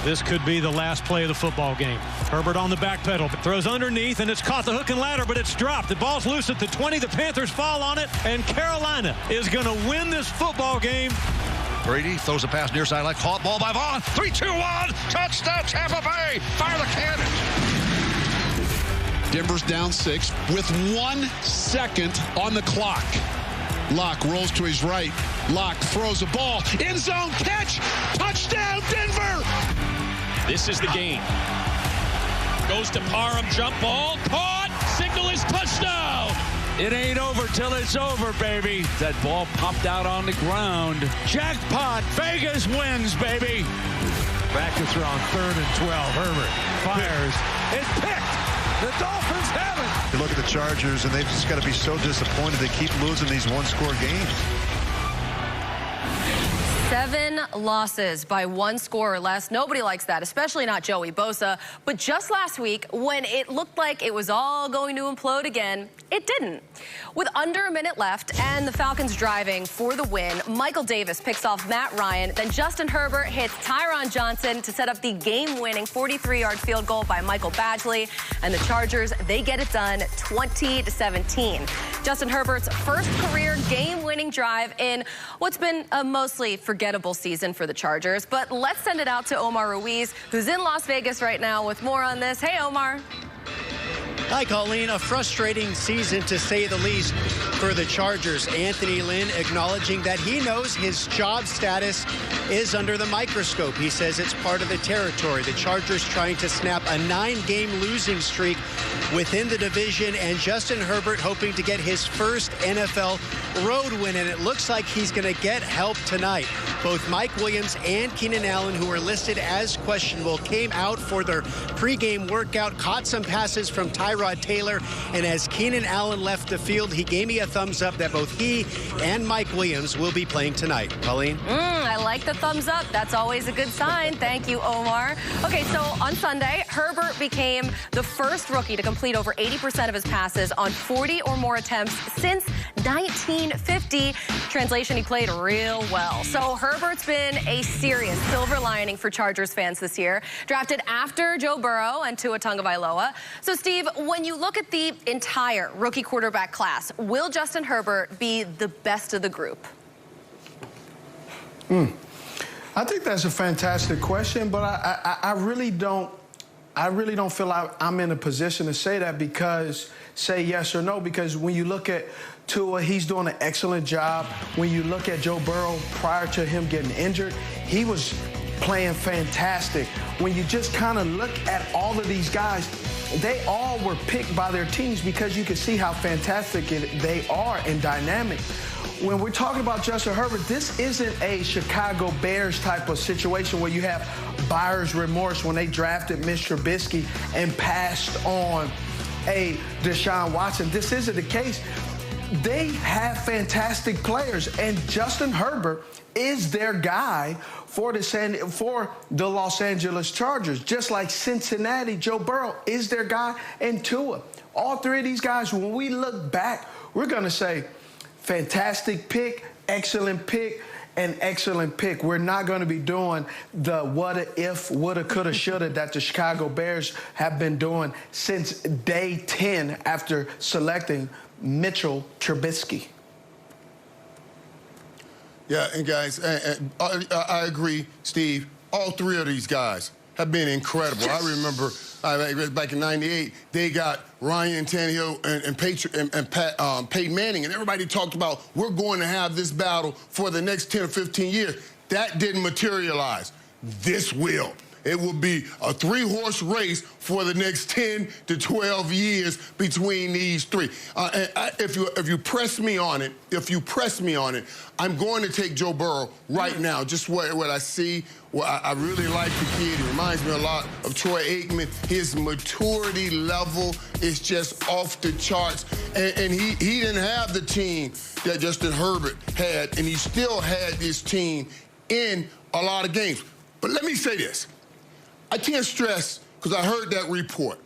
This could be the last play of the football game. Herbert on the back pedal, throws underneath, and it's caught the hook and ladder, but it's dropped. The ball's loose at the 20. The Panthers fall on it, and Carolina is going to win this football game. Brady throws a pass near sideline. Caught ball by Vaughn. 3-2-1. Touchdown, Tampa Bay. Fire the cannon. Denver's down 6 with 1 second on the clock. Locke rolls to his right. Locke throws a ball. End zone catch. Touchdown, Denver. This is the game. Goes to Parham. Jump ball. Caught. Signal is touchdown. It ain't over till it's over, baby. That ball popped out on the ground. Jackpot. Vegas wins, baby. Back to throw on 3rd and 12. Herbert fires. It's picked. The Dolphins have it. You look at the Chargers, and they've just got to be so disappointed they keep losing these one-score games. 7 losses by 1 score or less. Nobody likes that, especially not Joey Bosa. But just last week, when it looked like it was all going to implode again, it didn't. With under a minute left and the Falcons driving for the win, Michael Davis picks off Matt Ryan. Then Justin Herbert hits Tyron Johnson to set up the game-winning 43-yard field goal by Michael Badgley. And the Chargers, they get it done 20-17. Justin Herbert's first career game-winning drive in what's been a mostly forgettable season for the Chargers. But let's send it out to Omar Ruiz, who's in Las Vegas right now with more on this. Hey, Omar. Hi, Colleen. A frustrating season, to say the least, for the Chargers. Anthony Lynn acknowledging that he knows his job status is under the microscope. He says it's part of the territory. The Chargers trying to snap a 9-game losing streak within the division, and Justin Herbert hoping to get his first NFL road win, and it looks like he's going to get help tonight. Both Mike Williams and Keenan Allen, who are listed as questionable, came out for their pregame workout, caught some passes from Tyrod Taylor, and as Keenan Allen left the field, he gave me a thumbs up that both he and Mike Williams will be playing tonight. Colleen? I like the thumbs up. That's always a good sign. Thank you, Omar. Okay, so on Sunday, Herbert became the first rookie to complete over 80% of his passes on 40 or more attempts since 1950. Translation, he played real well. So Herbert's been a serious silver lining for Chargers fans this year. Drafted after Joe Burrow and Tua Tagovailoa. So, Steve, when you look at the entire rookie quarterback class, will Justin Herbert be the best of the group? I think that's a fantastic question, but I really don't feel I'm in a position to say that, because say yes or no, because when you look at Tua, he's doing an excellent job. When you look at Joe Burrow prior to him getting injured, he was playing fantastic. When you just kind of look at all of these guys, they all were picked by their teams because you can see how fantastic they are and dynamic. When we're talking about Justin Herbert, this isn't a Chicago Bears type of situation where you have buyer's remorse when they drafted Mitch Trubisky and passed on a Deshaun Watson. This isn't the case. They have fantastic players, and Justin Herbert is their guy for the Los Angeles Chargers. Just like Cincinnati, Joe Burrow is their guy, and Tua. All 3 of these guys, when we look back, we're going to say, fantastic pick, excellent pick, and excellent pick. We're not going to be doing the what if, woulda, coulda, shoulda that the Chicago Bears have been doing since day 10 after selecting Mitchell Trubisky. Yeah, and guys, I agree, Steve. All 3 of these guys have been incredible. Yes. I remember back in '98, they got Ryan Tannehill and Peyton Manning, and everybody talked about, we're going to have this battle for the next 10 or 15 years. That didn't materialize. This will. It will be a 3-horse race for the next 10 to 12 years between these 3. If you press me on it, I'm going to take Joe Burrow right now. Just what I see. Well, I really like the kid. He reminds me a lot of Troy Aikman. His maturity level is just off the charts. And he didn't have the team that Justin Herbert had, and he still had this team in a lot of games. But let me say this. I can't stress, because I heard that report.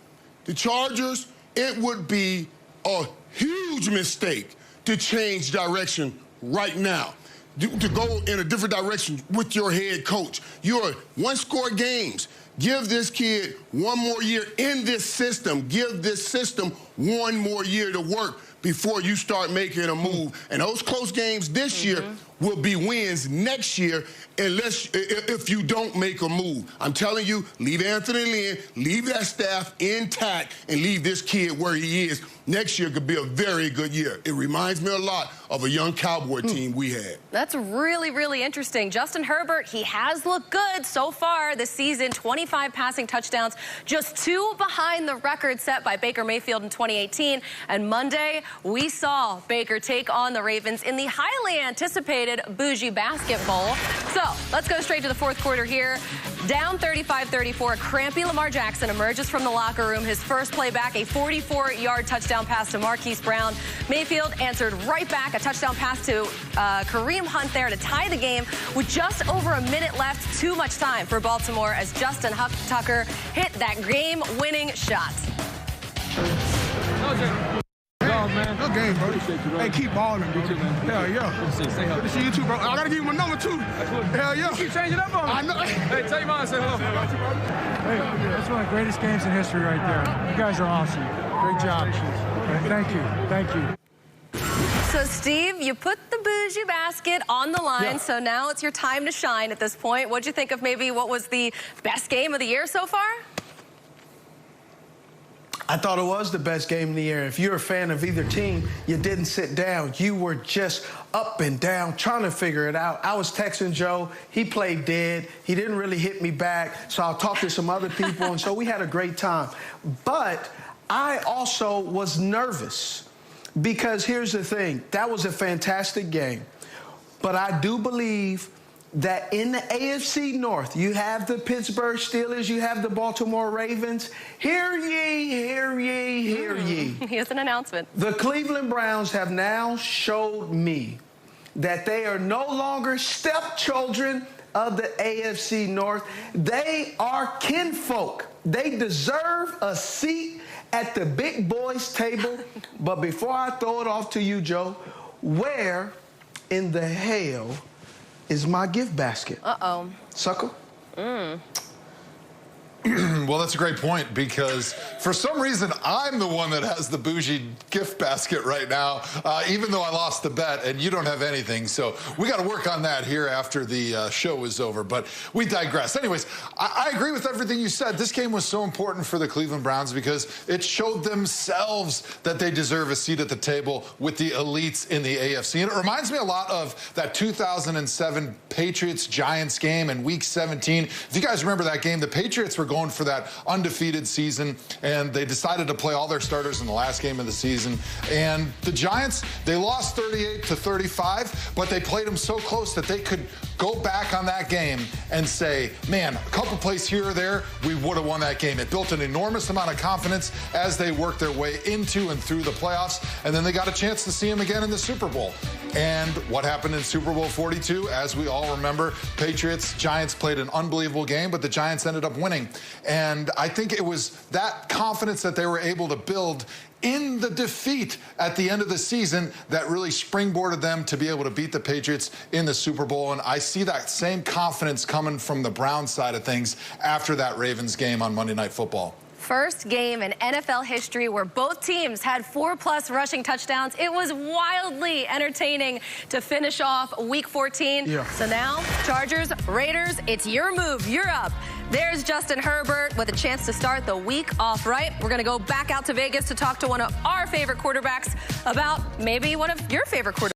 The Chargers, it would be a huge mistake to change direction right now, to go in a different direction with your head coach. You're 1-score games. Give this kid one more year in this system. Give this system one more year to work before you start making a move. And those close games this year will be wins next year if you don't make a move. I'm telling you, leave Anthony Lynn, leave that staff intact, and leave this kid where he is. Next year could be a very good year. It reminds me a lot of a young Cowboy team we had. That's really, really interesting. Justin Herbert, he has looked good so far this season. 25 passing touchdowns, just 2 behind the record set by Baker Mayfield in 2018. And Monday, we saw Baker take on the Ravens in the highly anticipated Bougie Basket Bowl. So let's go straight to the fourth quarter here. Down 35-34, crampy Lamar Jackson emerges from the locker room. His first play back, a 44-yard touchdown pass to Marquise Brown. Mayfield answered right back, a touchdown pass to Kareem Hunt there to tie the game with just over a minute left. Too much time for Baltimore as Justin Tucker hit that game-winning shot. Man. Good game, bro. Hey, keep balling, bro. Hell yeah. Good to see you too, bro. I gotta give you my number too. Hell yeah. You keep changing up on me. I know. Hey, tell your mom I say hello. Hey, that's one of the greatest games in history right there. You guys are awesome. Great job. Thank you. Thank you. So, Steve, you put the Bougie Basket on the line, so now it's your time to shine at this point. What'd you think of maybe what was the best game of the year so far? I thought it was the best game of the year. If you're a fan of either team, you didn't sit down. You were just up and down trying to figure it out. I was texting Joe. He played dead. He didn't really hit me back, so I'll talk to some other people, and so we had a great time. But I also was nervous because here's the thing. That was a fantastic game. But I do believe that in the AFC North, you have the Pittsburgh Steelers, you have the Baltimore Ravens. Hear ye, hear ye, hear ye. Here's an announcement. The Cleveland Browns have now showed me that they are no longer stepchildren of the AFC North. They are kinfolk. They deserve a seat at the big boys' table. But before I throw it off to you, Joe, where in the hell is my gift basket? Uh-oh. Sucker? Well, that's a great point because for some reason I'm the one that has the bougie gift basket right now, even though I lost the bet and you don't have anything. So we got to work on that here after the show is over. But we digress. Anyways, I agree with everything you said. This game was so important for the Cleveland Browns because it showed themselves that they deserve a seat at the table with the elites in the AFC. And it reminds me a lot of that 2007 Patriots-Giants game in Week 17. If you guys remember that game, the Patriots were going for that undefeated season, and they decided to play all their starters in the last game of the season. And the Giants, they lost 38-35, but they played them so close that they could go back on that game and say, man, a couple plays here or there, we would have won that game. It built an enormous amount of confidence as they worked their way into and through the playoffs, and then they got a chance to see them again in the Super Bowl. And what happened in Super Bowl 42, as we all remember, Patriots, Giants played an unbelievable game, but the Giants ended up winning. And I think it was that confidence that they were able to build in the defeat at the end of the season that really springboarded them to be able to beat the Patriots in the Super Bowl. And I see that same confidence coming from the Browns side of things after that Ravens game on Monday Night Football. First game in NFL history where both teams had 4+ rushing touchdowns. It was wildly entertaining to finish off Week 14. So now, Chargers, Raiders, it's your move. You're up. There's Justin Herbert with a chance to start the week off right. We're going to go back out to Vegas to talk to one of our favorite quarterbacks about maybe one of your favorite quarterbacks.